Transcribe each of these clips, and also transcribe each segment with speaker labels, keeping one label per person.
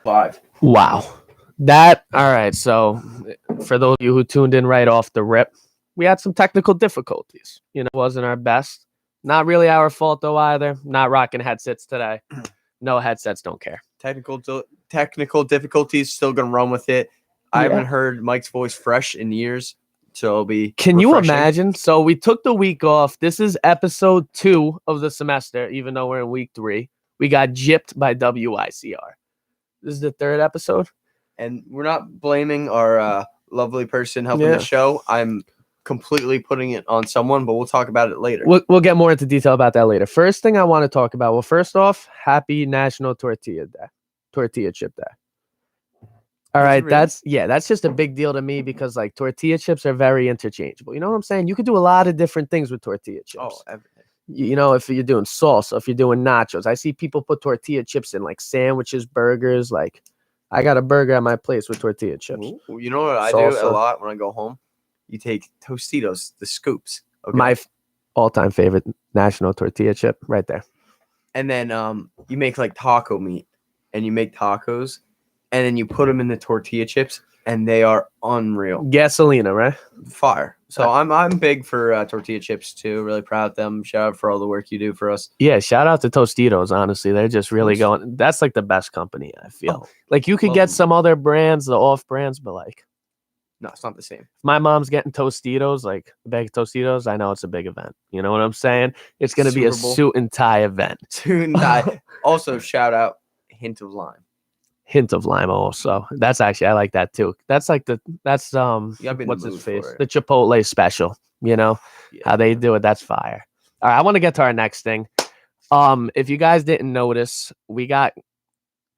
Speaker 1: Live.
Speaker 2: Wow. All right. So, for those of you who tuned in right off the rip, we had some technical difficulties. It wasn't our best. Not really our fault, though, either. Not rocking headsets today. No headsets, don't care.
Speaker 1: Technical difficulties, still going to run with it. I haven't heard Mike's voice fresh in years, so it'll be
Speaker 2: Can you
Speaker 1: refreshing.
Speaker 2: imagine? So, we took the week off. This is episode 2 of the semester, even though we're in week 3. We got gypped by WICR. This is the 3rd episode.
Speaker 1: And we're not blaming our lovely person helping the show. I'm completely putting it on someone, but we'll talk about it later.
Speaker 2: We'll get more into detail about that later. First thing I want to talk about. Well, first off, happy National Tortilla Chip Day. All right,
Speaker 1: really?
Speaker 2: that's just a big deal to me because like tortilla chips are very interchangeable. You know what I'm saying? You could do a lot of different things with tortilla chips.
Speaker 1: Oh, everything.
Speaker 2: If you're doing salsa, if you're doing nachos, I see people put tortilla chips in like sandwiches, burgers. Like, I got a burger at my place with tortilla chips.
Speaker 1: Ooh, you know what I do a lot when I go home? You take Tostitos, the scoops. Okay?
Speaker 2: My all-time favorite national tortilla chip, right there.
Speaker 1: And then you make like taco meat, and you make tacos, and then you put them in the tortilla chips, and they are unreal.
Speaker 2: Gasolina, right?
Speaker 1: Fire. So I'm big for tortilla chips too. Really proud of them. Shout out for all the work you do for us.
Speaker 2: Yeah, shout out to Tostitos. Honestly, they're just really going. That's like the best company, I feel. Like you could get some other brands, the off brands, but like,
Speaker 1: no, it's not the same.
Speaker 2: If my mom's getting Tostitos, like a bag of Tostitos, I know it's a big event. You know what I'm saying? It's going to be a suit and tie event.
Speaker 1: Suit and tie. Also, shout out Hint of Lime.
Speaker 2: Hint of lime also. That's actually, I like that too. That's like what's his face? The Chipotle special, how they do it. That's fire. All right. I want to get to our next thing. If you guys didn't notice, we got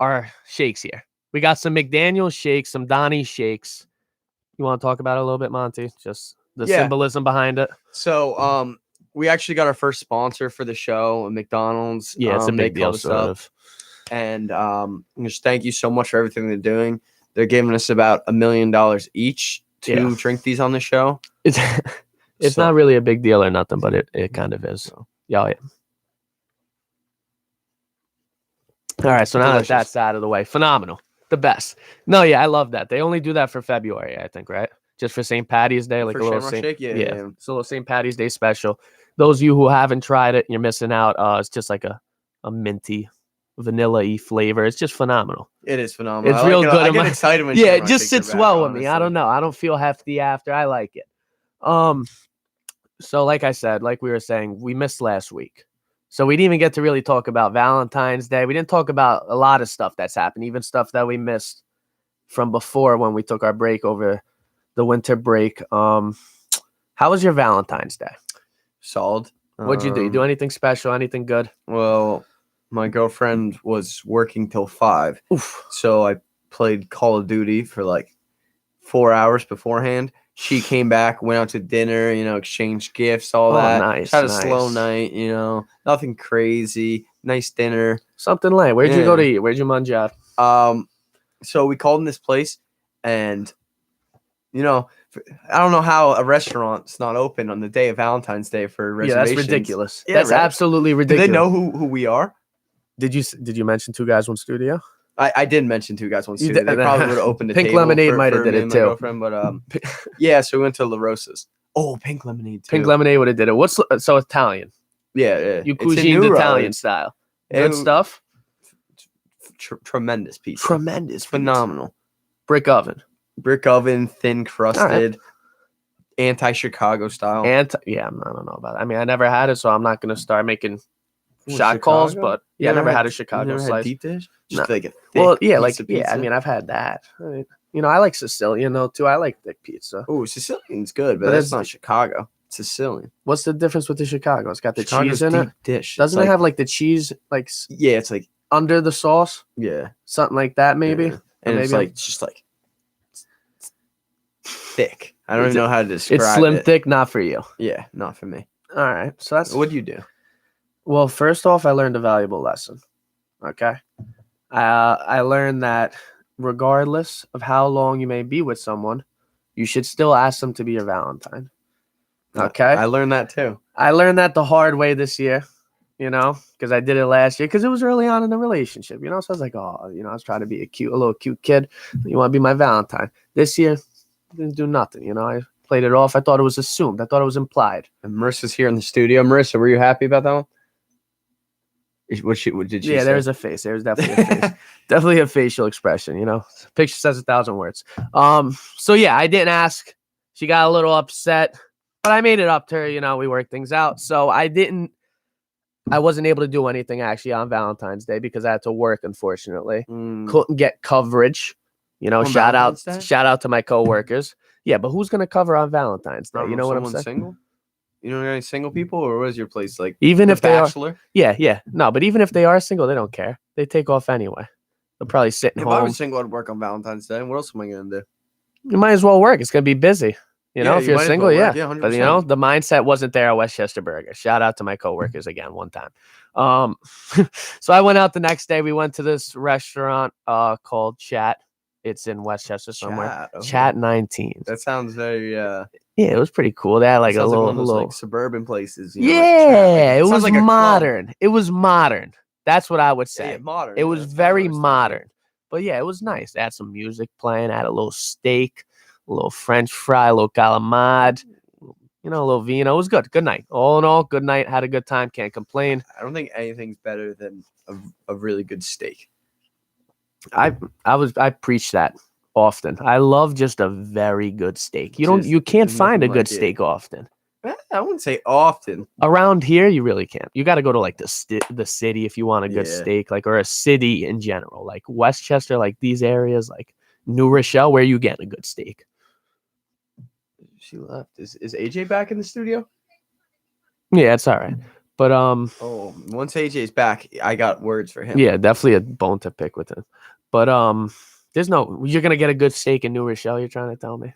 Speaker 2: our shakes here. We got some McDaniel's shakes, some Donnie shakes. You want to talk about it a little bit, Monty? Just the symbolism behind it.
Speaker 1: So, we actually got our first sponsor for the show, McDonald's.
Speaker 2: Yeah, it's a big deal, sort of.
Speaker 1: And just thank you so much for everything they're doing. They're giving us about $1 million each to drink these on the show.
Speaker 2: It's not really a big deal or nothing, but it kind of is. Yeah. All right, so now that's out of the way. Phenomenal. The best. No, yeah, I love that. They only do that for February, I think, right? Just for St. Patty's Day, like
Speaker 1: for
Speaker 2: a little
Speaker 1: shake. Yeah.
Speaker 2: It's a little St. Patty's Day special. Those of you who haven't tried it, you're missing out. It's just like a minty, vanilla-y flavor. It's just phenomenal.
Speaker 1: It is phenomenal.
Speaker 2: It's real good.
Speaker 1: I get excited when
Speaker 2: it just sits well with me. I don't know. I don't feel hefty after. I like it. So like I said, like we were saying, we missed last week. So we didn't even get to really talk about Valentine's Day. We didn't talk about a lot of stuff that's happened, even stuff that we missed from before when we took our break over the winter break. How was your Valentine's Day?
Speaker 1: Solid.
Speaker 2: What'd you do? You do anything special? Anything good?
Speaker 1: Well, my girlfriend was working till 5.
Speaker 2: Oof.
Speaker 1: So I played Call of Duty for like 4 hours beforehand. She came back, went out to dinner, exchanged gifts, all that.
Speaker 2: Nice.
Speaker 1: Had a slow night, nothing crazy. Nice dinner.
Speaker 2: Something light. Where'd you go to eat? Where'd you munch out?
Speaker 1: So we called in this place, and I don't know how a restaurant's not open on the day of Valentine's Day for reservations.
Speaker 2: Yeah, that's ridiculous. That's absolutely ridiculous.
Speaker 1: Do they know who we are?
Speaker 2: Did you mention Two Guys One Studio?
Speaker 1: I did mention Two Guys One Studio. They probably would have opened a
Speaker 2: Pink
Speaker 1: table
Speaker 2: Lemonade might have did it too.
Speaker 1: But yeah, so we went to La Rosa's. Oh, Pink Lemonade too.
Speaker 2: Pink Lemonade would have did it. So Italian.
Speaker 1: Yeah.
Speaker 2: You cuisined Italian style. Good stuff.
Speaker 1: Tremendous pizza.
Speaker 2: Tremendous.
Speaker 1: Phenomenal.
Speaker 2: Brick oven,
Speaker 1: thin crusted, anti-Chicago style.
Speaker 2: I don't know about that. I mean, I never had it, so I'm not going to start making shot calls, but I never had a Chicago slice.
Speaker 1: Deep dish? Just like a
Speaker 2: thick I mean, I've had that. I mean, I like Sicilian though too. I like thick pizza.
Speaker 1: Oh, Sicilian's good, but that's not Chicago. It's Sicilian.
Speaker 2: What's the difference with the Chicago? It's got the cheese in it.
Speaker 1: Dish.
Speaker 2: Doesn't it have like the cheese like?
Speaker 1: Yeah, it's like
Speaker 2: under the sauce.
Speaker 1: Yeah,
Speaker 2: something like that maybe.
Speaker 1: Yeah. And it's like just like thick. I don't even know how to describe it.
Speaker 2: It's slim thick, not for you.
Speaker 1: Yeah, not for me.
Speaker 2: All right, so that's
Speaker 1: what do you do?
Speaker 2: Well, first off, I learned a valuable lesson. Okay. I learned that regardless of how long you may be with someone, you should still ask them to be your Valentine. Okay?
Speaker 1: I learned that too.
Speaker 2: I learned that the hard way this year. you know, because I did it last year because it was early on in the relationship, you know. So I was like, oh, you know, I was trying to be a little cute kid. You want to be my Valentine. This year, didn't do nothing, you know. I played it off. I thought it was assumed. I thought it was implied.
Speaker 1: And Marissa's here in the studio. Marissa, were you happy about that one? What did she say?
Speaker 2: There's a face. There's definitely a face. Definitely a facial expression, you know. Picture says 1,000 words. So yeah, I didn't ask. She got a little upset, but I made it up to her, you know, we worked things out. So I wasn't able to do anything actually on Valentine's Day because I had to work, unfortunately. Couldn't get coverage. You know, shout out to my coworkers. Yeah, but who's gonna cover on Valentine's Day? You know what I'm saying?
Speaker 1: Single? You know any single people, or what is your place like?
Speaker 2: Even if
Speaker 1: Bachelor?
Speaker 2: they are, yeah, no. But even if they are single, they don't care. They take off anyway. They'll probably sit at home.
Speaker 1: If I was single, I'd work on Valentine's Day. What else am I gonna do?
Speaker 2: You might as well work. It's gonna be busy. You know, if you're single, yeah.
Speaker 1: 100%.
Speaker 2: But you know, the mindset wasn't there at Westchester Burger. Shout out to my coworkers again one time. So I went out the next day. We went to this restaurant called Chat. It's in Westchester somewhere. Chat 19.
Speaker 1: That sounds very
Speaker 2: yeah, it was pretty cool. They had like a little,
Speaker 1: one of those, like, suburban places.
Speaker 2: You know, it was like modern. It was modern. That's what I would say.
Speaker 1: Yeah, modern.
Speaker 2: It was very modern. But yeah, it was nice. They had some music playing. I had a little steak, a little French fry, a little calamari, you know, a little vino. It was good. Good night. All in all, good night. Had a good time. Can't complain.
Speaker 1: I don't think anything's better than a really good steak.
Speaker 2: I preach that often. I love just a very good steak. You can't find a good steak often.
Speaker 1: I wouldn't say often.
Speaker 2: Around here, you really can't. You got to go to like the city if you want a good steak, like, or a city in general, like Westchester, like these areas, like New Rochelle, where you get a good steak.
Speaker 1: She left. Is AJ back in the studio?
Speaker 2: Yeah, it's all right. But
Speaker 1: once AJ's back, I got words for him.
Speaker 2: Yeah, definitely a bone to pick with him. But you're gonna get a good steak in New Rochelle. You're trying to tell me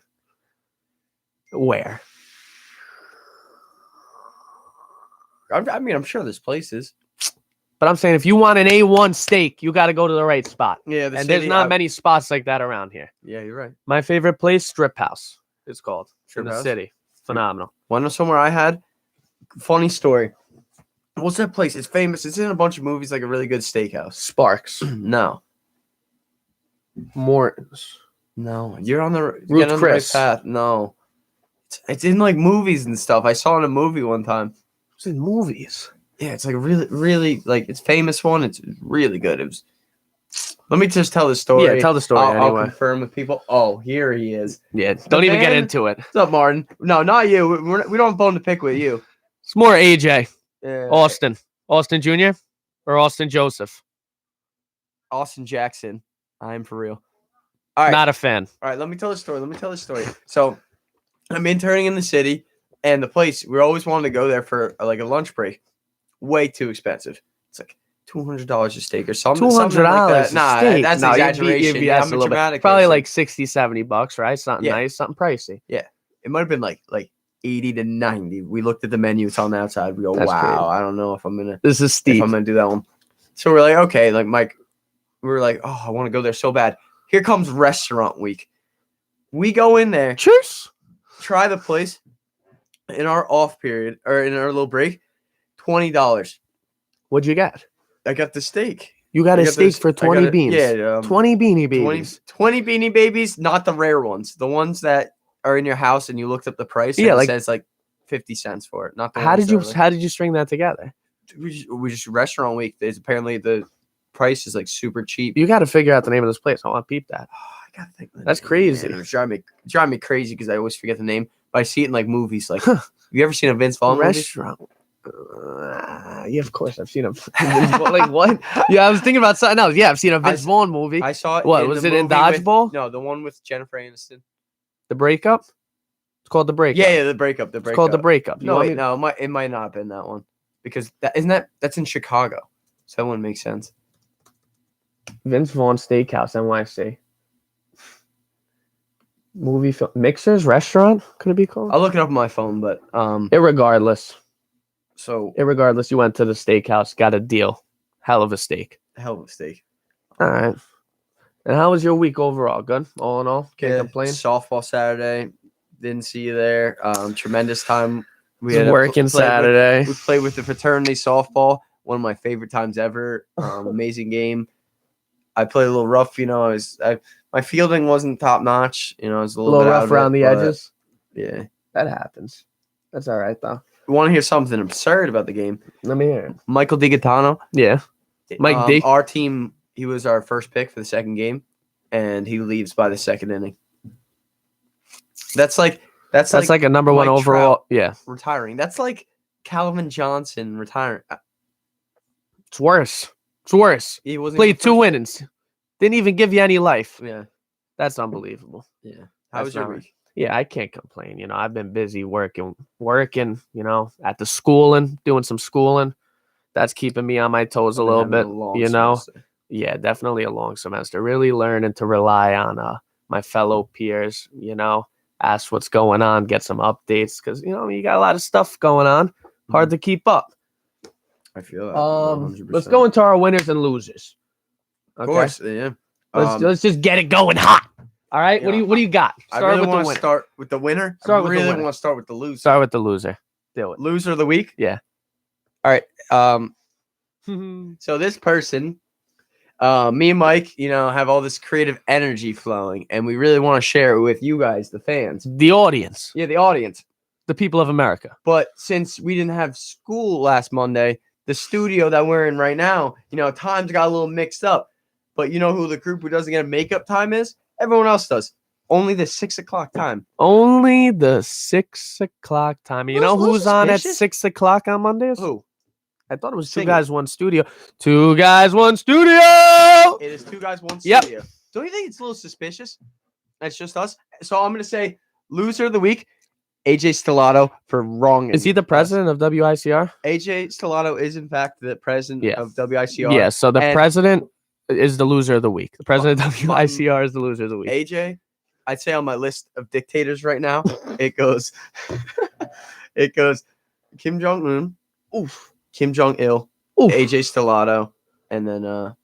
Speaker 2: where?
Speaker 1: I mean, I'm sure there's places.
Speaker 2: But I'm saying if you want an A1 steak, you got to go to the right spot.
Speaker 1: Yeah,
Speaker 2: there's not many spots like that around here.
Speaker 1: Yeah, you're right.
Speaker 2: My favorite place, Strip House, it's called. In the city. Phenomenal.
Speaker 1: Want to know somewhere I had? Funny story. What's that place? It's famous. It's in a bunch of movies, like a really good steakhouse.
Speaker 2: Sparks.
Speaker 1: No.
Speaker 2: Morton's.
Speaker 1: No. You're on the
Speaker 2: right
Speaker 1: path. No. It's in like movies and stuff. I saw it in a movie one time.
Speaker 2: It's in movies.
Speaker 1: Yeah, it's like really, really, like, it's famous one. It's really good. It was. Let me just tell the story.
Speaker 2: Yeah, tell the story anyway.
Speaker 1: I'll confirm with people. Oh, here he is.
Speaker 2: Yeah, don't even get into it.
Speaker 1: What's up, Martin? No, not you. We don't have a bone to pick with you.
Speaker 2: It's more AJ. Yeah. Austin Jr. or Austin Joseph?
Speaker 1: Austin Jackson. I'm for real. All right.
Speaker 2: Not a fan.
Speaker 1: All right, let me tell the story. So I'm interning in the city, and the place, we always wanted to go there for like a lunch break. Way too expensive. It's like $200 a steak or something.
Speaker 2: $200
Speaker 1: like that.
Speaker 2: Nah, steak.
Speaker 1: That's exaggeration.
Speaker 2: I'm a dramatic probably person. Like $60-$70, right? Something nice, something pricey.
Speaker 1: Yeah. It might have been like 80 to 90. We looked at the menu. It's on the outside. We go,
Speaker 2: That's
Speaker 1: wow,
Speaker 2: crazy.
Speaker 1: I don't know if I'm gonna.
Speaker 2: This is steep.
Speaker 1: If I'm gonna do that one. So we're like, okay, like Mike. We were like, oh, I want to go there so bad. Here comes restaurant week. We go in there.
Speaker 2: Cheers.
Speaker 1: Try the place. In our off period or in our little break, $20.
Speaker 2: What'd you get?
Speaker 1: I got the steak.
Speaker 2: You got a steak for 20 beans.
Speaker 1: Yeah,
Speaker 2: 20 beanie babies.
Speaker 1: 20 beanie babies, not the rare ones. The ones that are in your house and you looked up the price.
Speaker 2: Yeah,
Speaker 1: and it says like 50 cents for it. Not the
Speaker 2: how did you string that together?
Speaker 1: We just restaurant week. There's apparently the price is like super cheap.
Speaker 2: You got to figure out the name of this place. I want to peep that.
Speaker 1: I gotta think.
Speaker 2: That's crazy.
Speaker 1: Man, it's driving me crazy because I always forget the name. But I see it in like movies. Like, have you ever seen a Vince Vaughn
Speaker 2: restaurant? Yeah, of course I've seen him. Like what? Yeah, I was thinking about something else. Yeah, I've seen a Vince Vaughn movie.
Speaker 1: I saw it.
Speaker 2: What was it in Dodgeball?
Speaker 1: No, the one with Jennifer Aniston.
Speaker 2: The Breakup. It's called The Breakup.
Speaker 1: Yeah, the Breakup.
Speaker 2: It's called The Breakup.
Speaker 1: No, it might not have been that one because that's in Chicago, so that wouldn't make sense.
Speaker 2: Vince Vaughn Steakhouse, NYC. Movie film Mixers Restaurant, could it be called?
Speaker 1: I'll look it up on my phone, but
Speaker 2: irregardless.
Speaker 1: So
Speaker 2: irregardless, you went to the steakhouse, got a deal. Hell of a steak.
Speaker 1: Hell of a steak.
Speaker 2: All right. And how was your week overall? Good? All in all? Can't complain?
Speaker 1: Softball Saturday. Didn't see you there. Tremendous time.
Speaker 2: We had working Saturday.
Speaker 1: We played with the fraternity softball. one of my favorite times ever. Amazing game. I played a little rough, my fielding wasn't top notch. I was a little bit
Speaker 2: rough around the edges.
Speaker 1: Yeah,
Speaker 2: that happens. That's all right though.
Speaker 1: You want to hear something absurd about the game?
Speaker 2: Let me hear it.
Speaker 1: Michael DiGaetano.
Speaker 2: Yeah, Mike D.
Speaker 1: Our team. He was our first pick for the second game, and he leaves by the second inning. That's like
Speaker 2: a number one overall.
Speaker 1: Yeah, retiring. That's like Calvin Johnson retiring.
Speaker 2: It's worse. He played 2 innings. Didn't even give you any life.
Speaker 1: Yeah,
Speaker 2: that's unbelievable.
Speaker 1: Yeah. How was your week?
Speaker 2: Yeah, I can't complain. I've been busy working. At the schooling, doing some schooling. That's keeping me on my toes a little bit. Semester. Yeah, definitely a long semester. Really learning to rely on my fellow peers. Ask what's going on, get some updates because you got a lot of stuff going on. Hard to keep up.
Speaker 1: I feel that. 100%.
Speaker 2: Let's go into our winners and losers.
Speaker 1: Okay? Of course, yeah.
Speaker 2: Let's just get it going hot. All right. Yeah. What do you got?
Speaker 1: Start with the winner. I really want to start with the loser.
Speaker 2: Start with the loser. Do it.
Speaker 1: Loser of the week.
Speaker 2: Yeah.
Speaker 1: All right. So this person, me and Mike, have all this creative energy flowing, and we really want to share it with you guys, the fans,
Speaker 2: the audience.
Speaker 1: Yeah, the audience,
Speaker 2: the people of America.
Speaker 1: But since we didn't have school last Monday, the studio that we're in right now, times got a little mixed up. But you know who the group who doesn't get a makeup time is? Everyone else does. Only the 6 o'clock time.
Speaker 2: Only the 6 o'clock time. You know who's on at 6 o'clock on Mondays?
Speaker 1: Who?
Speaker 2: I thought it was Two Guys, One Studio. 2 Guys, 1 Studio.
Speaker 1: It is 2 Guys, 1 Studio. Yep. Don't you think it's a little suspicious? That's just us. So I'm going to say loser of the week, AJ Stellato for wronging.
Speaker 2: Is he the president of WICR?
Speaker 1: AJ Stellato is, in fact, the president of WICR.
Speaker 2: Yeah, so the president is the loser of the week. The president of WICR is the loser of the week.
Speaker 1: AJ, I'd say on my list of dictators right now, it goes Kim Jong-un, Kim Jong-il, AJ Stellato, and then I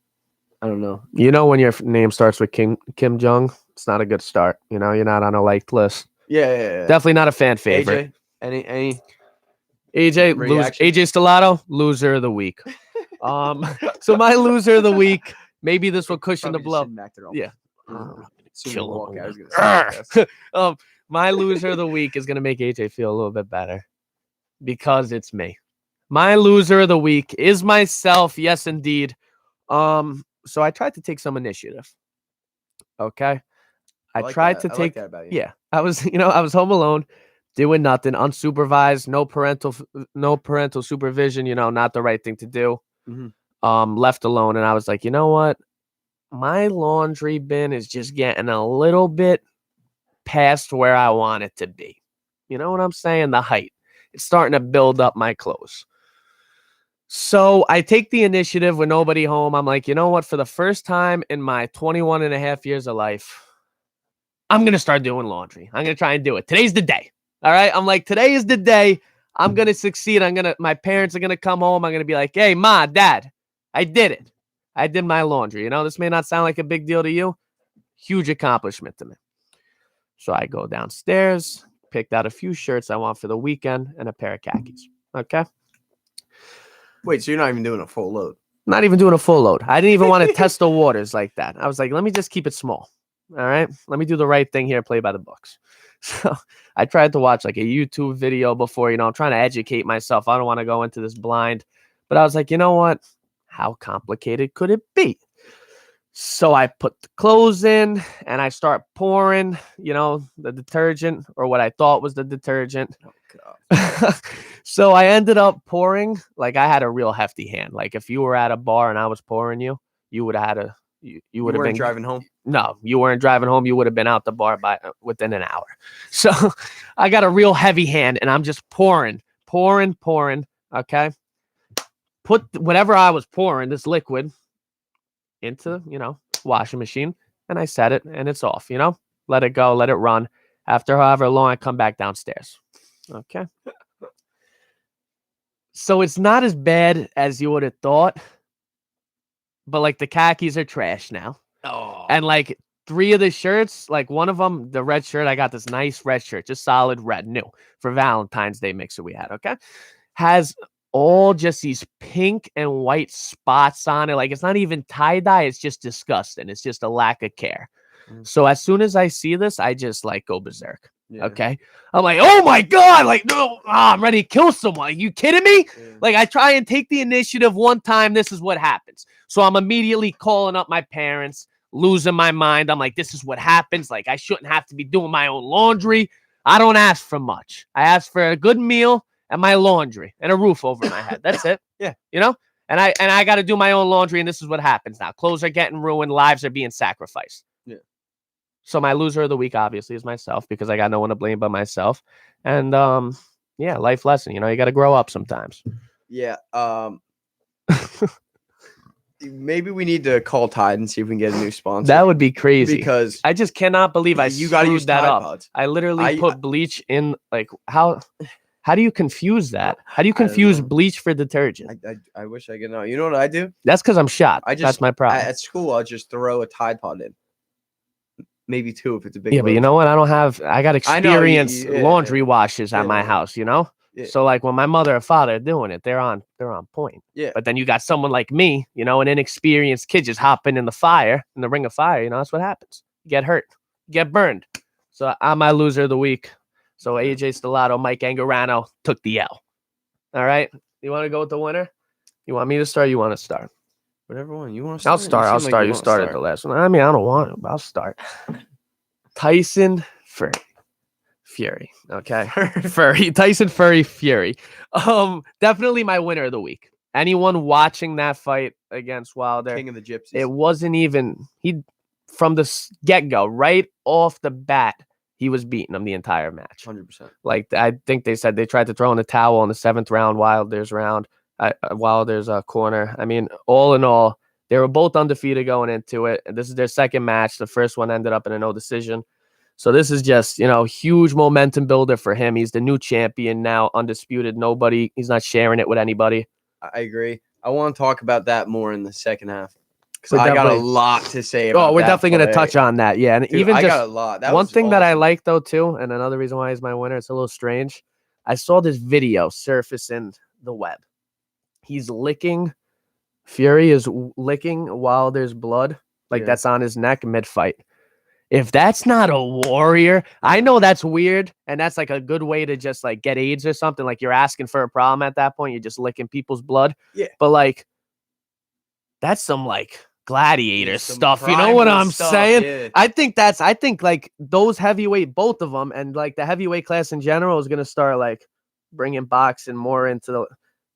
Speaker 1: don't know.
Speaker 2: When your name starts with Kim Jong, it's not a good start. You're not on a liked list.
Speaker 1: Yeah.
Speaker 2: Definitely not a fan favorite.
Speaker 1: AJ, any
Speaker 2: AJ Stellato, loser of the week. So my loser of the week, maybe this will cushion the blow. Yeah. Kill him. My loser of the week is gonna make AJ feel a little bit better because it's me. My loser of the week is myself. Yes, indeed. So I tried to take some initiative. Okay. I tried to take.
Speaker 1: That about you.
Speaker 2: Yeah, I was home alone, doing nothing, unsupervised, no parental supervision. Not the right thing to do. Mm-hmm. Left alone, and I was like, you know what? My laundry bin is just getting a little bit past where I want it to be. You know what I'm saying? The height. It's starting to build up my clothes. So I take the initiative with nobody home. I'm like, you know what? For the first time in my 21 and a half years of life, I'm going to start doing laundry. I'm going to try and do it. Today's the day. All right. I'm like, today is the day. I'm going to succeed. My parents are going to come home. I'm going to be like, hey, Ma, Dad, I did it. I did my laundry. This may not sound like a big deal to you. Huge accomplishment to me. So I go downstairs, picked out a few shirts I want for the weekend and a pair of khakis. Okay.
Speaker 1: Wait, so you're not even doing a full load?
Speaker 2: Not even doing a full load. I didn't even want to test the waters like that. I was like, let me just keep it small. All right. Let me do the right thing here. Play by the books. So I tried to watch like a YouTube video before, I'm trying to educate myself. I don't want to go into this blind, but I was like, you know what? How complicated could it be? So I put the clothes in and I start pouring, the detergent or what I thought was the detergent. Oh, God. So I ended up pouring like I had a real hefty hand. Like if you were at a bar and I was pouring you would have had you would have been
Speaker 1: driving home.
Speaker 2: No, you weren't driving home. You would have been out the bar within an hour. So I got a real heavy hand and I'm just pouring. Okay. Put whatever I was pouring, this liquid, into, washing machine. And I set it and it's off, let it go, let it run. After however long I come back downstairs. Okay. So it's not as bad as you would have thought. But like the khakis are trash now. Oh. And like 3 of the shirts, like one of them, the red shirt, I got this nice red shirt, just solid red, new for Valentine's Day mixer we had. Okay. Has all just these pink and white spots on it. Like, it's not even tie-dye. It's just disgusting. It's just a lack of care. So as soon as I see this, I just like go berserk. Yeah. Okay. I'm like, oh my God. Like, no, I'm ready to kill someone. Are you kidding me? Yeah. Like, I try and take the initiative one time. This is what happens. So I'm immediately calling up my parents, losing my mind. I'm like, this is what happens. Like, I shouldn't have to be doing my own laundry. I don't ask for much. I ask for a good meal and my laundry and a roof over my head. That's it. Yeah. You know, and I got to do my own laundry. And this is what happens now. Clothes are getting ruined. Lives are being sacrificed. Yeah. So my loser of the week, obviously, is myself because I got no one to blame but myself. And yeah, life lesson. You know, you got to grow up sometimes. Yeah.
Speaker 1: Maybe we need to call Tide and see if we can get a new sponsor.
Speaker 2: That would be crazy
Speaker 1: because
Speaker 2: I just cannot believe
Speaker 1: you got to use
Speaker 2: that
Speaker 1: Tide
Speaker 2: up.
Speaker 1: Pods.
Speaker 2: I literally put bleach in. Like, how do you confuse that? How do you confuse bleach for detergent?
Speaker 1: I wish I could know. You know what I do?
Speaker 2: That's because I'm shot. That's my problem.
Speaker 1: At school, I'll just throw a Tide Pod in. Maybe 2 if it's a big
Speaker 2: load. But you know what? I got experience laundry washes at my house, you know? Yeah. So like when my mother or father are doing it, they're on point. Yeah. But then you got someone like me, you know, an inexperienced kid just hopping in the ring of fire, you know, that's what happens. You get hurt, you get burned. So I'm my loser of the week. So AJ Stellato, Mike Angarano took the L. All right. You want to go with the winner? You want me to start? You want to start?
Speaker 1: Whatever one you want to start.
Speaker 2: I'll start. You started the last one. I mean, I don't want it, but I'll start. Tyson Fury. Okay. Tyson Fury. Definitely my winner of the week. Anyone watching that fight against Wilder,
Speaker 1: King of the Gypsies.
Speaker 2: It wasn't even from the get-go, right off the bat, he was beating him the entire match.
Speaker 1: 100%.
Speaker 2: Like, I think they said they tried to throw in the towel in the 7th round, Wilder's corner. I mean, all in all, they were both undefeated going into it. This is their second match. The first one ended up in a no decision. So this is just, you know, huge momentum builder for him. He's the new champion now, undisputed. He's not sharing it with anybody.
Speaker 1: I agree. I want to talk about that more in the second half. Because I got a lot to say about
Speaker 2: we're definitely going to touch on that. Yeah. And
Speaker 1: Dude, I got a lot.
Speaker 2: One thing that I like, though, too, and another reason why he's my winner, it's a little strange. I saw this video surface in the web. Fury is licking Wilder's blood. Like, that's on his neck mid-fight. If that's not a warrior, I know that's weird. And that's like a good way to just like get AIDS or something. Like, you're asking for a problem at that point. You're just licking people's blood. Yeah. But like, that's some like gladiator stuff. You know what I'm saying? Yeah. I think like those heavyweight, both of them, and like the heavyweight class in general is going to start like bringing boxing more into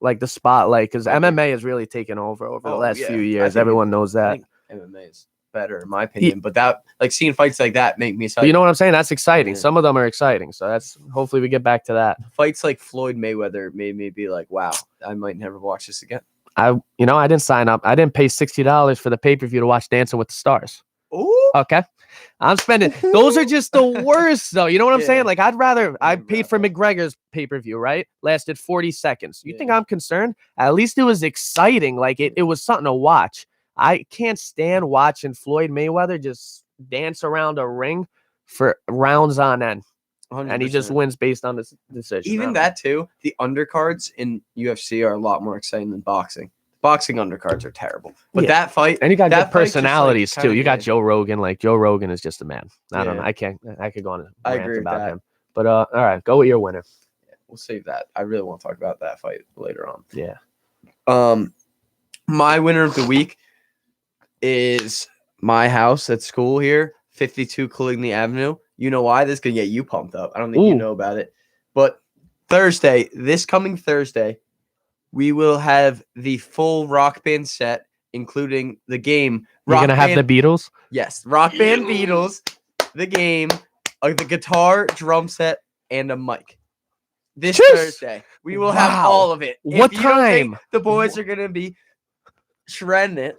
Speaker 2: the spotlight, because MMA has really taken over the last few years. Everyone knows that.
Speaker 1: MMA is better in my opinion, but that, like, seeing fights like that make me excited.
Speaker 2: You know what I'm saying? That's exciting. Some of them are exciting, so that's hopefully we get back to that.
Speaker 1: Fights like Floyd Mayweather made me be like, wow, I might never watch this again.
Speaker 2: I didn't sign up. I didn't pay $60 for the pay-per-view to watch Dancing with the Stars.
Speaker 1: Ooh.
Speaker 2: Okay. I'm spending. Those are just the worst, though. You know what I'm saying? Like, I paid for McGregor's pay-per-view, right? Lasted 40 seconds. You think I'm concerned? At least it was exciting. Like, it was something to watch. I can't stand watching Floyd Mayweather just dance around a ring for rounds on end. 100%. And he just wins based on this decision.
Speaker 1: Even that, too, the undercards in UFC are a lot more exciting than boxing. Boxing undercards are terrible. But that fight...
Speaker 2: And you got good personalities, too. You got Joe Rogan. Like, Joe Rogan is just a man. I don't know. I could go on a rant about him. But, all right, go with your winner.
Speaker 1: Yeah, we'll save that. I really want to talk about that fight later on.
Speaker 2: Yeah.
Speaker 1: My winner of the week is my house at school here, 52 Coligny Avenue. You know why? This is going to get you pumped up. I don't think you know about it. But this coming Thursday, we will have the full Rock Band set, including the game.
Speaker 2: You're going to have the Beatles?
Speaker 1: Yes. Rock Band Beatles, the game, the guitar, drum set, and a mic. This Thursday. We will have all of it.
Speaker 2: What time?
Speaker 1: The boys are going to be shredding it.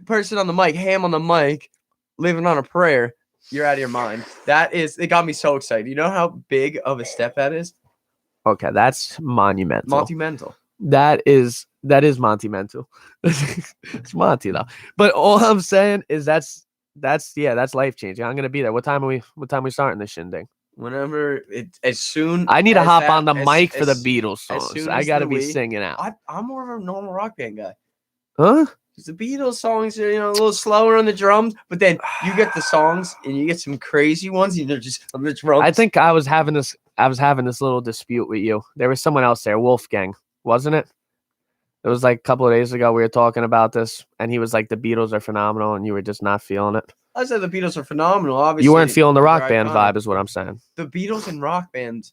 Speaker 1: Person on the mic, Ham on the mic, living on a prayer. You're out of your mind. It got me so excited. You know how big of a step that is?
Speaker 2: Okay, that's monumental.
Speaker 1: Monumental.
Speaker 2: That is monumental. It's Monty though. But all I'm saying is that's life changing. I'm gonna be there. What time are we starting this shindig?
Speaker 1: Whenever it, as soon
Speaker 2: I need to
Speaker 1: as
Speaker 2: hop
Speaker 1: that-
Speaker 2: on the
Speaker 1: as-
Speaker 2: mic for the
Speaker 1: as-
Speaker 2: Beatles
Speaker 1: as
Speaker 2: songs.
Speaker 1: soon
Speaker 2: I
Speaker 1: as
Speaker 2: got to
Speaker 1: the
Speaker 2: be
Speaker 1: Wii-
Speaker 2: singing out.
Speaker 1: I'm more of a normal rock band guy.
Speaker 2: Huh?
Speaker 1: 'Cause the Beatles songs are, a little slower on the drums, but then you get the songs and you get some crazy ones, and they're just on the drums.
Speaker 2: I think I was having this little dispute with you. There was someone else there, Wolfgang, wasn't it? It was like a couple of days ago we were talking about this, and he was like, the Beatles are phenomenal, and you were just not feeling it.
Speaker 1: I said the Beatles are phenomenal. Obviously,
Speaker 2: You weren't feeling the rock
Speaker 1: they're
Speaker 2: band
Speaker 1: iconic.
Speaker 2: vibe is what I'm saying.
Speaker 1: The Beatles and rock bands,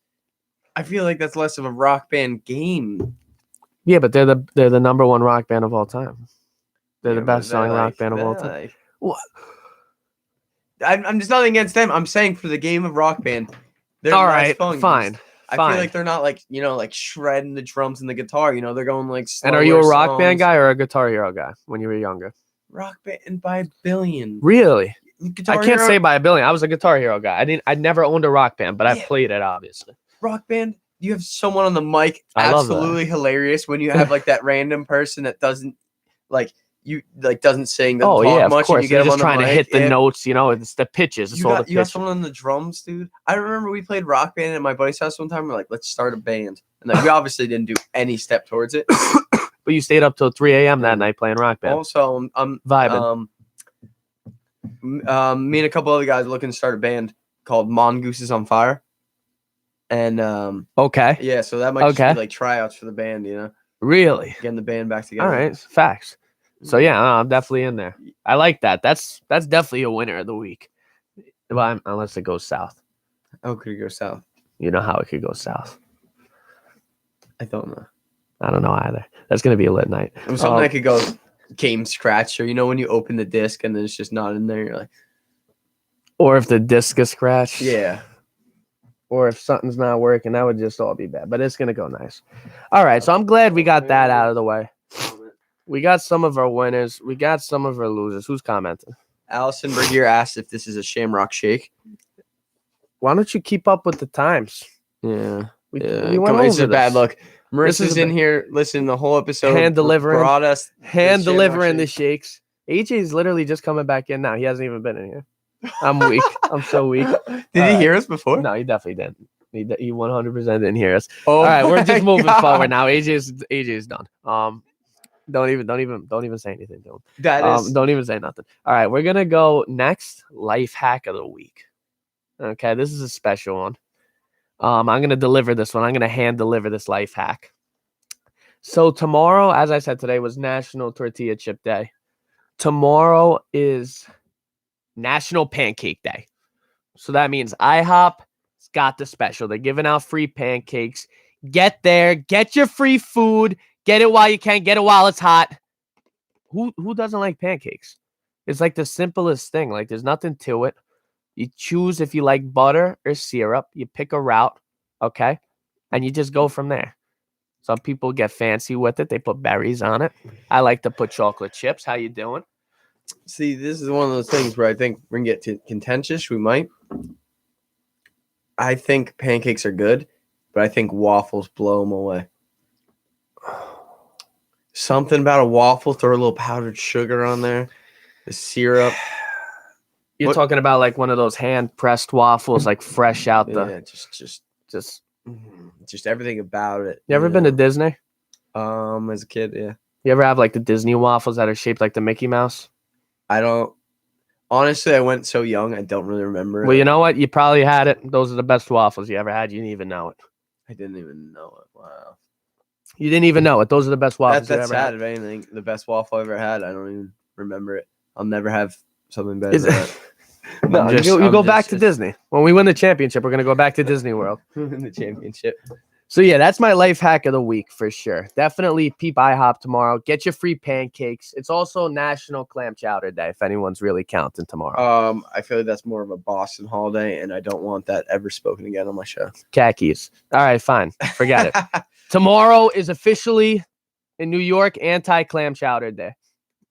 Speaker 1: I feel like that's less of a rock band game.
Speaker 2: Yeah, but they're the number one rock band of all time. They're
Speaker 1: Yeah,
Speaker 2: the
Speaker 1: but
Speaker 2: best selling
Speaker 1: they're
Speaker 2: rock
Speaker 1: like-
Speaker 2: band of all
Speaker 1: they're
Speaker 2: time.
Speaker 1: like-
Speaker 2: What?
Speaker 1: I'm just nothing against them. I'm saying for the game of rock band, they're
Speaker 2: All
Speaker 1: less
Speaker 2: right,
Speaker 1: fun.
Speaker 2: fine.
Speaker 1: I
Speaker 2: fine.
Speaker 1: feel like they're not like shredding the drums and the guitar. They're going like.
Speaker 2: And are you a rock band
Speaker 1: songs.
Speaker 2: guy or a Guitar Hero guy when you were younger?
Speaker 1: Rock band by a billion.
Speaker 2: Really?
Speaker 1: Guitar
Speaker 2: I can't
Speaker 1: Hero,
Speaker 2: say by a billion. I was a Guitar Hero guy. I never owned a rock band, but I've
Speaker 1: Yeah.
Speaker 2: played it obviously.
Speaker 1: rock band. You have someone on the mic.
Speaker 2: I love that.
Speaker 1: Absolutely hilarious when you have like that random person that doesn't doesn't sing. Doesn't
Speaker 2: Oh
Speaker 1: talk
Speaker 2: yeah, of
Speaker 1: much,
Speaker 2: course.
Speaker 1: And you get
Speaker 2: They're
Speaker 1: them
Speaker 2: just
Speaker 1: on the
Speaker 2: trying to
Speaker 1: mic.
Speaker 2: hit the
Speaker 1: Yeah.
Speaker 2: notes. It's the pitches. It's
Speaker 1: You
Speaker 2: all
Speaker 1: got,
Speaker 2: the
Speaker 1: you got
Speaker 2: pitches.
Speaker 1: someone on the drums, dude. I remember we played rock band at my buddy's house one time. We're like, let's start a band, and like we obviously didn't do any step towards it.
Speaker 2: But you stayed up till 3 a.m. that night playing rock band.
Speaker 1: Also,
Speaker 2: Vibing.
Speaker 1: me and a couple other guys looking to start a band called Mongooses on Fire, and
Speaker 2: Okay.
Speaker 1: yeah, so that might
Speaker 2: Okay.
Speaker 1: just be like tryouts for the band,
Speaker 2: Really?
Speaker 1: getting the band back together.
Speaker 2: All right. Facts. So yeah, no, I'm definitely in there. I like that. That's definitely a winner of the week. Well, unless it goes south.
Speaker 1: Oh, could it go south?
Speaker 2: You know how it could go south.
Speaker 1: I don't know.
Speaker 2: I don't know either. That's gonna be a lit night.
Speaker 1: It was something that could go game scratch, or when you open the disc and then it's just not in there, you're like,
Speaker 2: Or if the disc is scratched.
Speaker 1: yeah.
Speaker 2: Or if something's not working, that would just all be bad. But it's gonna go nice. All right. So I'm glad we got that out of the way. We got some of our winners. We got some of our losers. Who's commenting?
Speaker 1: Allison Bergier asked if this is a Shamrock Shake.
Speaker 2: Why don't you keep up with the times?
Speaker 1: Yeah.
Speaker 2: We
Speaker 1: Come
Speaker 2: went
Speaker 1: on, this is
Speaker 2: over
Speaker 1: bad
Speaker 2: this.
Speaker 1: luck.
Speaker 2: This is
Speaker 1: Marissa's
Speaker 2: a
Speaker 1: in
Speaker 2: ba-
Speaker 1: here. Listen, the whole episode.
Speaker 2: Hand delivering.
Speaker 1: Brought us
Speaker 2: Hand
Speaker 1: the Shamrock
Speaker 2: delivering the
Speaker 1: Shake.
Speaker 2: shakes. AJ's literally just coming back in now. He hasn't even been in here. I'm weak. I'm so weak.
Speaker 1: Did he hear us before?
Speaker 2: No, he definitely didn't. He 100% didn't hear us.
Speaker 1: Oh,
Speaker 2: All right, we're
Speaker 1: my
Speaker 2: just moving
Speaker 1: God.
Speaker 2: forward now. AJ's done. Don't even say anything to him.
Speaker 1: That is.
Speaker 2: Don't even say nothing. All right, we're gonna go next. Life hack of the week. Okay, this is a special one. I'm gonna deliver this one. I'm gonna hand deliver this life hack. So tomorrow, as I said, today was National Tortilla Chip Day. Tomorrow is National Pancake Day. So that means IHOP's got the special. They're giving out free pancakes. Get there, get your free food. Get it while you can. Get it while it's hot. Who doesn't like pancakes? It's like the simplest thing. Like there's nothing to it. You choose if you like butter or syrup. You pick a route, okay? And you just go from there. Some people get fancy with it. They put berries on it. I like to put chocolate chips. How you doing?
Speaker 1: See, this is one of those things where I think we're gonna get contentious. We might. I think pancakes are good, but I think waffles blow them away. Something about a waffle, throw a little powdered sugar on there, the syrup.
Speaker 2: You're
Speaker 1: What-
Speaker 2: talking about like one of those hand pressed waffles, like fresh out the.
Speaker 1: Yeah,
Speaker 2: Just.
Speaker 1: just everything about it.
Speaker 2: You ever been to Disney?
Speaker 1: As a kid, yeah.
Speaker 2: You ever have like the Disney waffles that are shaped like the Mickey Mouse?
Speaker 1: I don't. Honestly, I went so young, I don't really remember.
Speaker 2: Well,
Speaker 1: it.
Speaker 2: you know what? You probably had it. Those are the best waffles you ever had. You didn't even know it.
Speaker 1: I didn't even know it. Wow.
Speaker 2: You didn't even know it. Those are the best waffles
Speaker 1: That's
Speaker 2: you ever
Speaker 1: sad.
Speaker 2: had.
Speaker 1: If anything, the best waffle I ever had, I don't even remember it. I'll never have something better
Speaker 2: Is
Speaker 1: than
Speaker 2: it-
Speaker 1: that.
Speaker 2: No,
Speaker 1: I'm
Speaker 2: you
Speaker 1: I'm
Speaker 2: go back to
Speaker 1: just-
Speaker 2: Disney. When we win the championship, we're going to go back to Disney World.
Speaker 1: in the championship.
Speaker 2: So, yeah, that's my life hack of the week for sure. Definitely peep IHOP tomorrow. Get your free pancakes. It's also National Clam Chowder Day, if anyone's really counting tomorrow.
Speaker 1: I feel like that's more of a Boston holiday, and I don't want that ever spoken again on my show.
Speaker 2: Khakis. All right, fine. Forget it. Tomorrow is officially in New York anti-clam chowder day.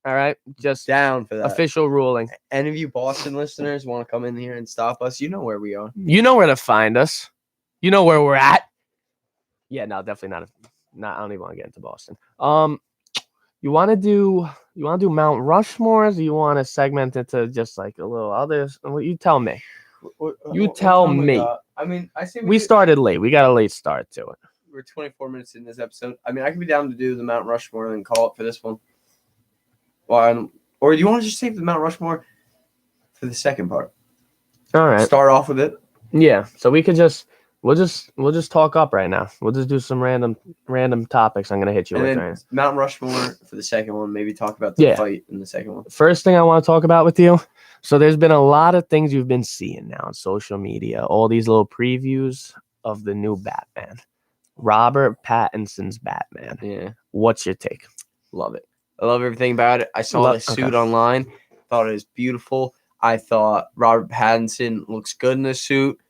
Speaker 2: All right, just
Speaker 1: Down for that.
Speaker 2: official ruling.
Speaker 1: Any of you Boston listeners want to come in here and stop us? You know where we are.
Speaker 2: You know where to find us. You know where we're at. Yeah, no, definitely not. I don't even want to get into Boston. You want to do Mount Rushmores, or you want to segment it to just like a little others? Well, you tell me. You tell me.
Speaker 1: I mean, I say
Speaker 2: we started late. We got a late start to it.
Speaker 1: We're 24 minutes in this episode. I mean, I could be down to do the Mount Rushmore and then call it for this one. Well, or do you want to just save the Mount Rushmore for the second part?
Speaker 2: All right.
Speaker 1: Start off with it.
Speaker 2: Yeah. So we could we'll just talk up right now. We'll just do some random topics. I'm gonna hit you
Speaker 1: and
Speaker 2: with
Speaker 1: then
Speaker 2: right.
Speaker 1: Mount Rushmore for the second one. Maybe talk about the fight in the second one.
Speaker 2: First thing I want to talk about with you. So there's been a lot of things you've been seeing now on social media. All these little previews of the new Batman, Robert Pattinson's Batman.
Speaker 1: Yeah.
Speaker 2: What's your take?
Speaker 1: Love it. I love everything about it. I saw the suit online. Thought it was beautiful. I thought Robert Pattinson looks good in the suit.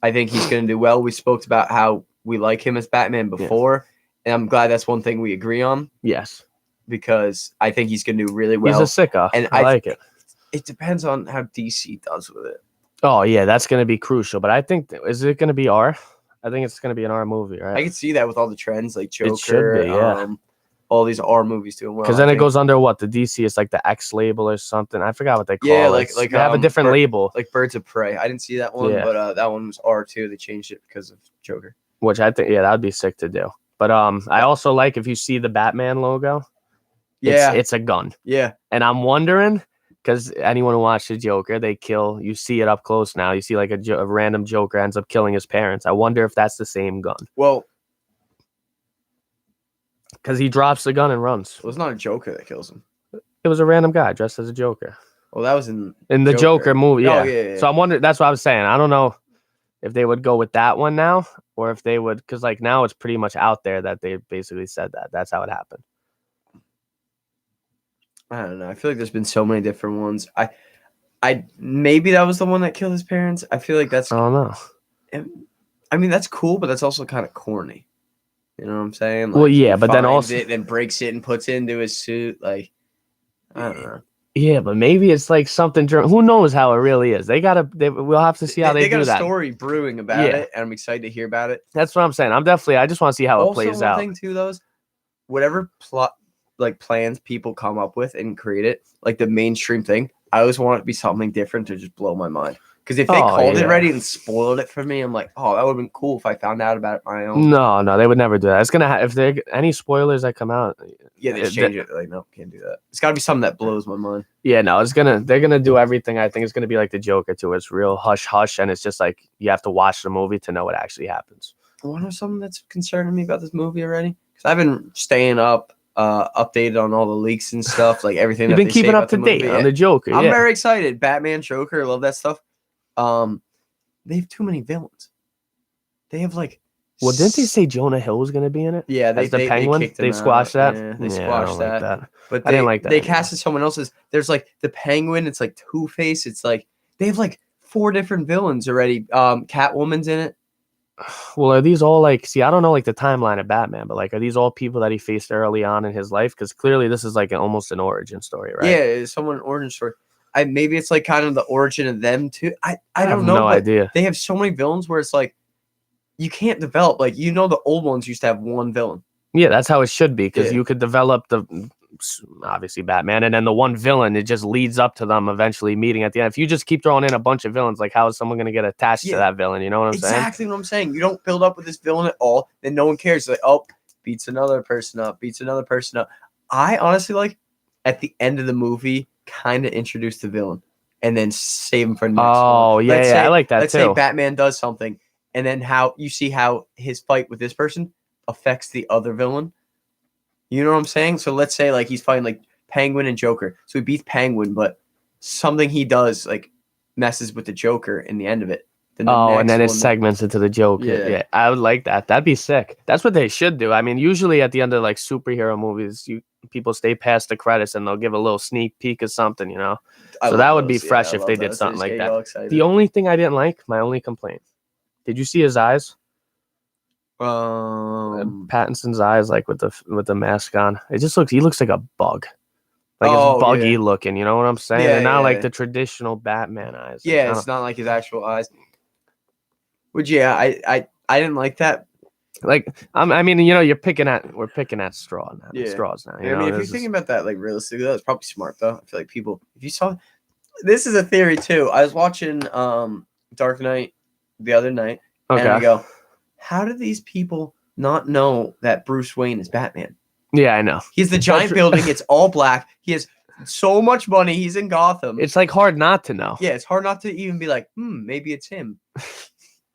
Speaker 1: I think he's going to do well. We spoke about how we like him as Batman before, and I'm glad that's one thing we agree on.
Speaker 2: Yes.
Speaker 1: Because I think he's going to do really well.
Speaker 2: He's a sicko. And I like it.
Speaker 1: It depends on how DC does with it.
Speaker 2: Oh, yeah, that's going to be crucial. But I think, is it going to be R? I think it's going to be an R movie, right?
Speaker 1: I can see that with all the trends, like Joker.
Speaker 2: It should be, yeah.
Speaker 1: All these R movies doing well.
Speaker 2: Because then it goes under what? The DC is like the X label or something. I forgot what they call it.
Speaker 1: Yeah, like
Speaker 2: they have a different label.
Speaker 1: Like Birds of Prey. I didn't see that one, but that one was R2. They changed it because of Joker.
Speaker 2: Which I think, that would be sick to do. But I also like if you see the Batman logo. Yeah. It's a gun.
Speaker 1: Yeah.
Speaker 2: And I'm wondering, because anyone who watched the Joker, you see it up close now. You see like a random Joker ends up killing his parents. I wonder if that's the same gun.
Speaker 1: Well,
Speaker 2: because he drops the gun and runs.
Speaker 1: Well, it's not a Joker that kills him.
Speaker 2: It was a random guy dressed as a Joker.
Speaker 1: Well, that was in
Speaker 2: the Joker movie. Yeah.
Speaker 1: Oh, yeah.
Speaker 2: So I'm wondering. That's what I was saying. I don't know if they would go with that one now, or if they would, because like now it's pretty much out there that they basically said that that's how it happened.
Speaker 1: I don't know. I feel like there's been so many different ones. I maybe that was the one that killed his parents. I feel like that's.
Speaker 2: I don't know.
Speaker 1: I mean, that's cool, but that's also kind of corny. You know what I'm saying?
Speaker 2: Like, well, yeah, but then also
Speaker 1: then breaks it and puts it into his suit. Like, I don't know.
Speaker 2: Yeah, but maybe it's like something. Who knows how it really is? We'll have to see how they do that.
Speaker 1: They got a story brewing about it, and I'm excited to hear about it.
Speaker 2: That's what I'm saying. I just want to see how it plays out.
Speaker 1: Also, one thing too, though, is whatever plot, like plans people come up with and create it, like the mainstream thing, I always want it to be something different to just blow my mind. Because if they called it already and spoiled it for me, I'm like, oh, that would have been cool if I found out about it on my own.
Speaker 2: No, they would never do that. It's gonna if there any spoilers that come out.
Speaker 1: Yeah, they change it. Like, no, can't do that. It's got to be something that blows my mind.
Speaker 2: Yeah, no, they're gonna do everything. I think it's gonna be like the Joker too. It's real hush hush, and it's just like you have to watch the movie to know what actually happens.
Speaker 1: I wonder something that's concerning me about this movie already, because I've been staying updated on all the leaks and stuff, like everything.
Speaker 2: You've been keeping up to date on the Joker.
Speaker 1: I'm very excited. Batman, Joker, love that stuff. They have too many villains. They have like.
Speaker 2: Well, didn't they say Jonah Hill was going to be in it?
Speaker 1: Yeah,
Speaker 2: the Penguin. They squashed that.
Speaker 1: Yeah, they squashed that.
Speaker 2: Like
Speaker 1: but
Speaker 2: I didn't like that.
Speaker 1: They casted someone else's. There's like the Penguin. It's like Two-Face. It's like they have like 4 different villains already. Catwoman's in it.
Speaker 2: Well, are these all like? See, I don't know like the timeline of Batman, but like, are these all people that he faced early on in his life? Because clearly, this is like almost an origin story, right?
Speaker 1: Yeah, it's someone origin story. Maybe it's like kind of the origin of them too. I don't know.
Speaker 2: No idea.
Speaker 1: They have so many villains where it's like you can't develop. Like the old ones used to have one villain.
Speaker 2: Yeah, that's how it should be because you could develop obviously Batman, and then the one villain, it just leads up to them eventually meeting at the end. If you just keep throwing in a bunch of villains, like how is someone going to get attached to that villain? You know what I'm saying?
Speaker 1: Exactly what I'm saying. You don't build up with this villain at all, then no one cares. It's like, beats another person up. I honestly like at the end of the movie kind of introduce the villain and then save him for the next one.
Speaker 2: Oh, yeah, I like that
Speaker 1: let's
Speaker 2: too.
Speaker 1: Let's say Batman does something, and then how his fight with this person affects the other villain. You know what I'm saying? So let's say like he's fighting like Penguin and Joker. So he beats Penguin, but something he does like messes with the Joker in the end of it.
Speaker 2: And then it segments into the Joker. Yeah, I would like that. That'd be sick. That's what they should do. I mean, usually at the end of like superhero movies, people stay past the credits and they'll give a little sneak peek of something, So that would be fresh if they did something like that. The only thing I didn't like, my only complaint. Did you see his eyes? Pattinson's eyes, like with the mask on. He looks like a bug. Like it's buggy looking, you know what I'm saying?
Speaker 1: Yeah,
Speaker 2: and not like the traditional Batman eyes.
Speaker 1: Yeah, it's not like his actual eyes. Which I didn't like that.
Speaker 2: Like I mean, we're picking at straws now.
Speaker 1: I mean, if you're thinking about that, like realistically, that's probably smart though. I feel like people, if you saw, this is a theory too. I was watching Dark Knight the other night, and I go, how do these people not know that Bruce Wayne is Batman?
Speaker 2: Yeah, I know.
Speaker 1: He's the giant building. It's all black. He has so much money. He's in Gotham.
Speaker 2: It's like hard not to know.
Speaker 1: Yeah, it's hard not to even be like, maybe it's him.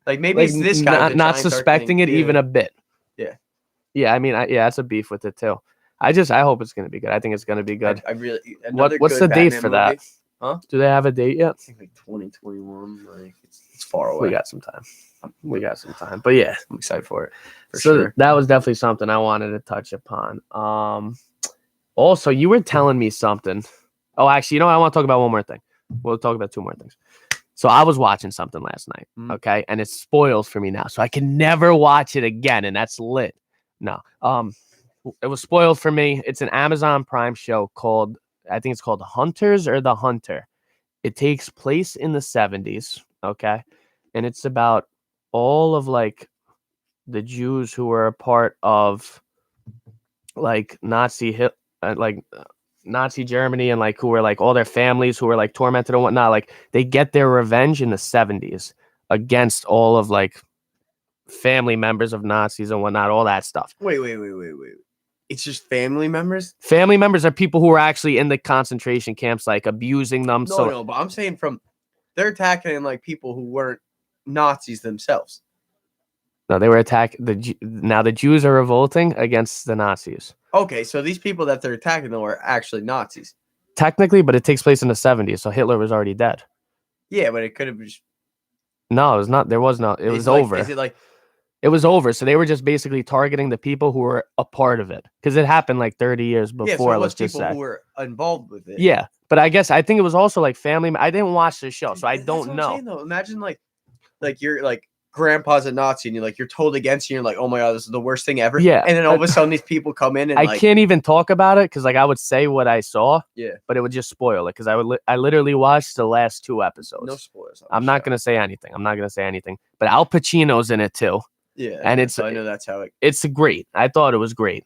Speaker 1: Like maybe it's this guy.
Speaker 2: Not suspecting it even a bit.
Speaker 1: Yeah.
Speaker 2: Yeah, I mean, that's a beef with it too. I hope it's gonna be good. I think it's gonna be good.
Speaker 1: I really.
Speaker 2: What's the date for that?
Speaker 1: Huh?
Speaker 2: Do they have a date yet?
Speaker 1: I think like 2021. Like it's far away.
Speaker 2: We got some time. But yeah,
Speaker 1: I'm excited for it.
Speaker 2: Sure. That was definitely something I wanted to touch upon. Also, you were telling me something. Oh, actually, I want to talk about one more thing. We'll talk about two more things. So I was watching something last night, okay? And it spoils for me now. So I can never watch it again, and that's lit. No. It was spoiled for me. It's an Amazon Prime show called, I think it's called Hunters or The Hunter. It takes place in the 70s, okay? And it's about all of like the Jews who were a part of like Nazi Germany, and like who were like all their families who were like tormented and whatnot. Like they get their revenge in the 70s against all of like family members of Nazis and whatnot, all that stuff.
Speaker 1: Wait. It's just family members?
Speaker 2: Family members are people who were actually in the concentration camps, like abusing them.
Speaker 1: No, but I'm saying they're attacking like people who weren't Nazis themselves.
Speaker 2: No, they were attacking now the Jews are revolting against the Nazis.
Speaker 1: Okay, so these people that they're attacking though are actually Nazis.
Speaker 2: Technically, but it takes place in the 70s, so Hitler was already dead.
Speaker 1: Yeah, but it could have just...
Speaker 2: No, it was not. There was no. It was over.
Speaker 1: Is it like...
Speaker 2: It was over. So they were just basically targeting the people who were a part of it, because it happened like 30 years before.
Speaker 1: Yeah, so it was
Speaker 2: let's just
Speaker 1: people
Speaker 2: say
Speaker 1: who were involved with it.
Speaker 2: Yeah, but I think it was also like family. I didn't watch the show, so I don't know.
Speaker 1: I'm saying, though. Imagine like you're like grandpa's a Nazi, and you're told against you. And you're like, oh my god, this is the worst thing ever.
Speaker 2: Yeah,
Speaker 1: and then all of a sudden these people come in, and
Speaker 2: I can't even talk about it because like I would say what I saw.
Speaker 1: Yeah,
Speaker 2: but it would just spoil it because I literally watched the last 2 episodes.
Speaker 1: No spoilers.
Speaker 2: I'm not gonna say anything. But Al Pacino's in it too.
Speaker 1: Yeah,
Speaker 2: and
Speaker 1: I know that's how
Speaker 2: it's great. I thought it was great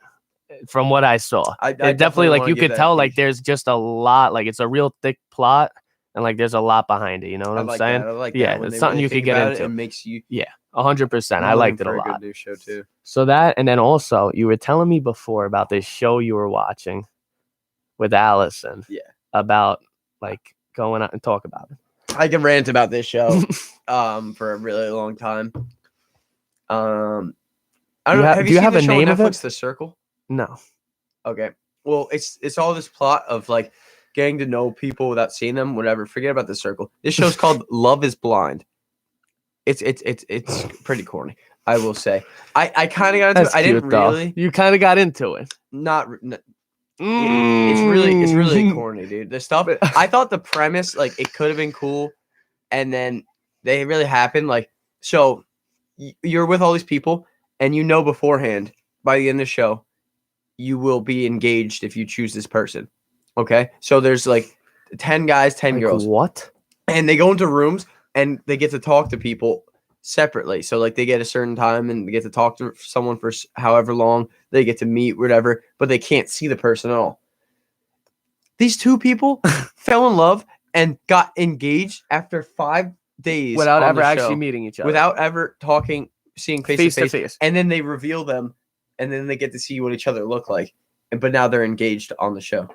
Speaker 2: from what I saw.
Speaker 1: I
Speaker 2: definitely like you could tell like there's just a lot, like it's a real thick plot and like there's a lot behind it. You know what I'm saying?
Speaker 1: I like
Speaker 2: yeah,
Speaker 1: that.
Speaker 2: It's something you could get into.
Speaker 1: It makes you
Speaker 2: 100%. I liked it a lot.
Speaker 1: Good new show too.
Speaker 2: So that, and then also you were telling me before about this show you were watching with Allison.
Speaker 1: Yeah,
Speaker 2: about like going out and talk about it.
Speaker 1: I can rant about this show for a really long time. I don't know. Have you seen the show on Netflix, The Circle?
Speaker 2: No.
Speaker 1: Okay. Well, it's all this plot of like getting to know people without seeing them, whatever. Forget about The Circle. This show's called Love is Blind. It's pretty corny, I will say. I kind of got into it. I didn't really.
Speaker 2: You kind of got into it.
Speaker 1: It's really corny, dude. The stuff. I thought the premise, like, it could have been cool, and then they really happened. Like, so you're with all these people, and you know beforehand by the end of the show, you will be engaged if you choose this person. Okay, so there's like 10 guys, 10 girls.
Speaker 2: What?
Speaker 1: And they go into rooms and they get to talk to people separately. So like they get a certain time and they get to talk to someone for however long. They get to meet, whatever, but they can't see the person at all. These two people fell in love and got engaged after 5 days
Speaker 2: without ever actually meeting each other,
Speaker 1: without ever talking, seeing face to face. And then they reveal them, and then they get to see what each other look like. But now they're engaged on the show.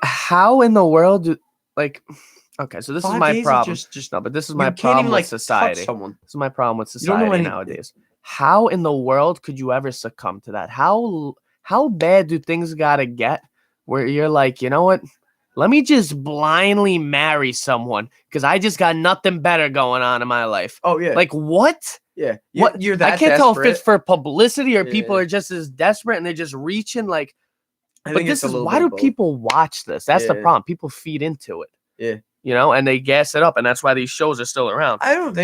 Speaker 2: How in the world do, like? Okay, so this is my problem. But this is my problem with society. This is my problem with society nowadays. How in the world could you ever succumb to that? How bad do things gotta get where you're like, you know what? Let me just blindly marry someone because I just got nothing better going on in my life.
Speaker 1: Oh yeah.
Speaker 2: Like what?
Speaker 1: Yeah.
Speaker 2: What?
Speaker 1: You're that
Speaker 2: I can't
Speaker 1: desperate.
Speaker 2: tell if it's for publicity or people are just as desperate and they're just reaching like. But this is why do people watch this? That's the problem. People feed into it.
Speaker 1: Yeah.
Speaker 2: You know, and they gas it up, and that's why these shows are still around.
Speaker 1: I don't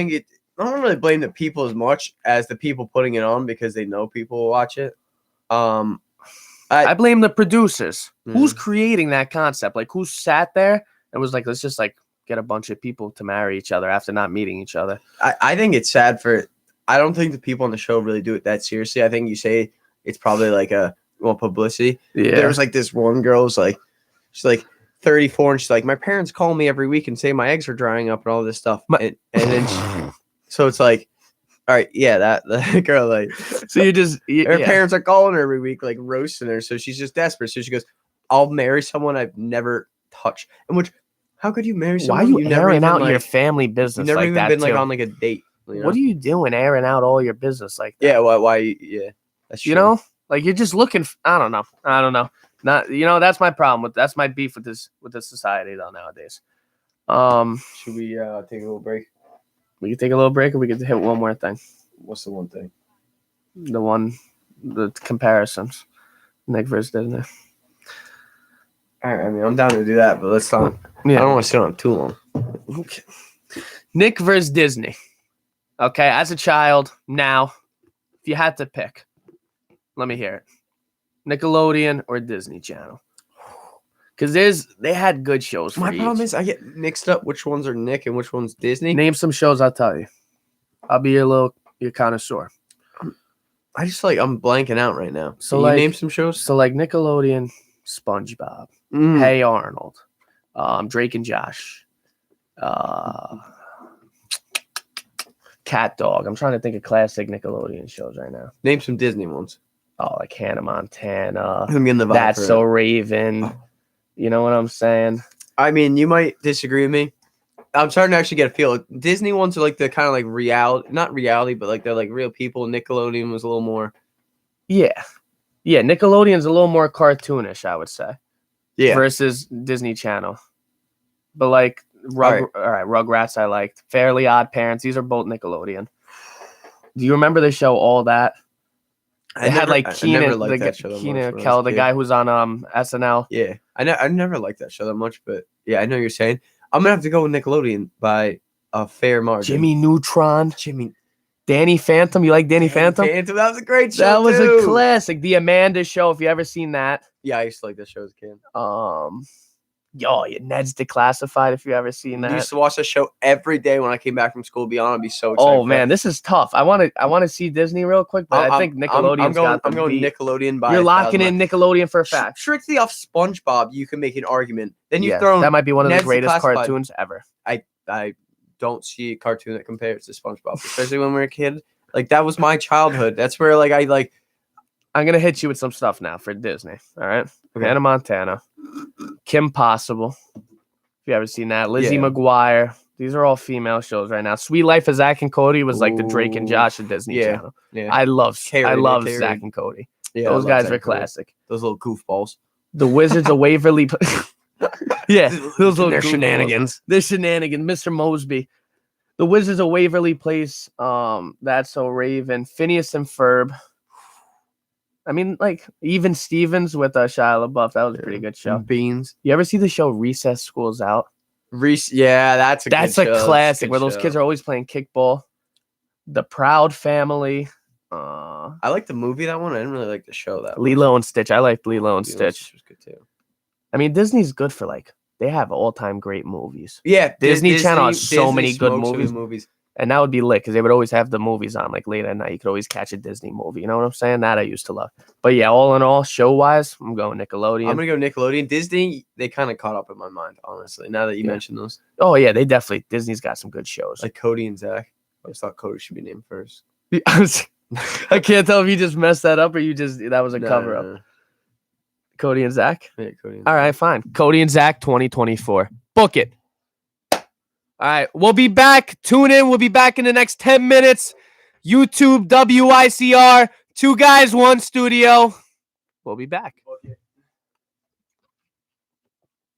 Speaker 1: really blame the people as much as the people putting it on because they know people will watch it.
Speaker 2: I blame the producers. Who's creating that concept? Like, who sat there and was like, let's just like get a bunch of people to marry each other after not meeting each other?
Speaker 1: I think it's sad I don't think the people on the show really do it that seriously. I think you say it's probably like publicity. Yeah. There was like this one girl she's like 34 and she's like, my parents call me every week and say my eggs are drying up and all this stuff. And then so it's like, All right, yeah, that girl, like,
Speaker 2: So you just
Speaker 1: her parents are calling her every week, like roasting her. So she's just desperate. So she goes, "I'll marry someone I've never touched." And which, how could you marry someone?
Speaker 2: Why are you airing out
Speaker 1: like,
Speaker 2: your family business?
Speaker 1: You've never
Speaker 2: like
Speaker 1: even
Speaker 2: that
Speaker 1: been like
Speaker 2: too?
Speaker 1: on like a date.
Speaker 2: What are you doing, airing out all your business like that?
Speaker 1: Yeah, why? Yeah, that's true.
Speaker 2: You know, like you're just looking. I don't know. Not that's my problem that's my beef with this society though nowadays.
Speaker 1: Should we take a little break?
Speaker 2: We can take a little break, or we can hit one more thing.
Speaker 1: What's the one thing?
Speaker 2: The comparisons. Nick versus Disney.
Speaker 1: All right, I mean, I'm down to do that, but let's not.
Speaker 2: Yeah.
Speaker 1: I don't want to sit on it too long.
Speaker 2: Okay. Nick versus Disney. Okay, as a child, now, if you had to pick, let me hear it. Nickelodeon or Disney Channel? Because they had good shows for
Speaker 1: My
Speaker 2: each.
Speaker 1: problem is I get mixed up which ones are Nick and which one's Disney.
Speaker 2: Name some shows, I'll tell you. I'll be your connoisseur.
Speaker 1: I just I'm blanking out right now.
Speaker 2: So
Speaker 1: Can you name some shows?
Speaker 2: So like Nickelodeon, SpongeBob, Hey Arnold, Drake and Josh, Cat Dog. I'm trying to think of classic Nickelodeon shows right now.
Speaker 1: Name some Disney ones.
Speaker 2: Oh, like Hannah Montana.
Speaker 1: I'm getting the vibe.
Speaker 2: That's So Raven. You know what I'm saying?
Speaker 1: I mean, you might disagree with me. I'm starting to actually get a feel. Disney ones are like the kind of like reality, not reality, but like they're like real people. Nickelodeon was a little more.
Speaker 2: Yeah. Nickelodeon's a little more cartoonish, I would say.
Speaker 1: Yeah.
Speaker 2: Versus Disney Channel. But like Rugrats I liked. Fairly Odd Parents. These are both Nickelodeon. Do you remember the show All That? They had like Kenan Kel, the guy who's on SNL.
Speaker 1: Yeah. I never liked that show that much, but yeah, I know what you're saying. I'm gonna have to go with Nickelodeon by a fair margin.
Speaker 2: Jimmy Neutron. Danny Phantom. You like Danny Phantom?
Speaker 1: That was a great show.
Speaker 2: That was a classic. The Amanda Show. If you ever seen that.
Speaker 1: Yeah, I used to like that show as a kid.
Speaker 2: Ned's Declassified. If you ever seen that.
Speaker 1: I used to watch that show every day when I came back from school. Beyond, I'd be so excited.
Speaker 2: Oh man, this is tough. I want to see Disney real quick, but I think Nickelodeon's got them.
Speaker 1: I'm going Nickelodeon by.
Speaker 2: You're locking in Nickelodeon for a fact.
Speaker 1: Strictly off SpongeBob, you can make an argument. Then you throw
Speaker 2: that might be one of the greatest cartoons ever.
Speaker 1: I don't see a cartoon that compares to SpongeBob, especially when we were a kid. Like that was my childhood. That's where
Speaker 2: I'm gonna hit you with some stuff now for Disney. All right,
Speaker 1: okay.
Speaker 2: Hannah Montana, Kim Possible. If you ever seen that, Lizzie McGuire. These are all female shows right now. Sweet Life of Zach and Cody was like the Drake and Josh of Disney Channel. Yeah. I love Zach and Cody. Yeah, those guys are classic.
Speaker 1: Those little goofballs. The
Speaker 2: Wizards of Waverly. Yeah, those little
Speaker 1: shenanigans.
Speaker 2: They're shenanigans. Mr. Mosby. The Wizards of Waverly Place. That's So Raven. Phineas and Ferb. I mean, like even Stevens with Shia LaBeouf. That was a pretty good show.
Speaker 1: Beans.
Speaker 2: You ever see the show Recess School's Out?
Speaker 1: Yeah, that's a
Speaker 2: classic where those kids are always playing kickball. The Proud Family.
Speaker 1: I like the movie, that one. I didn't really like the show that
Speaker 2: Lilo and Stitch. I liked Lilo and Stitch.
Speaker 1: Was good too.
Speaker 2: I mean, Disney's good for they have all-time great movies.
Speaker 1: Yeah,
Speaker 2: Disney Channel has so many good movies. And that would be lit because they would always have the movies on late at night. You could always catch a Disney movie. You know what I'm saying? That I used to love. But yeah, all in all, show-wise, I'm going Nickelodeon.
Speaker 1: I'm going to go Nickelodeon. Disney, they kind of caught up in my mind, honestly, now that you mentioned those.
Speaker 2: Oh, yeah, Disney's got some good shows.
Speaker 1: Like Cody and Zach. I just thought Cody should be named first.
Speaker 2: I can't tell if you just messed that up or that was a cover-up. No. Cody and Zach?
Speaker 1: Yeah, Cody and
Speaker 2: Zach. All right, fine. Cody and Zach 2024. Book it. All right, we'll be back. Tune in. We'll be back in the next 10 minutes. YouTube, WICR, 2 guys, 1 studio. We'll be back.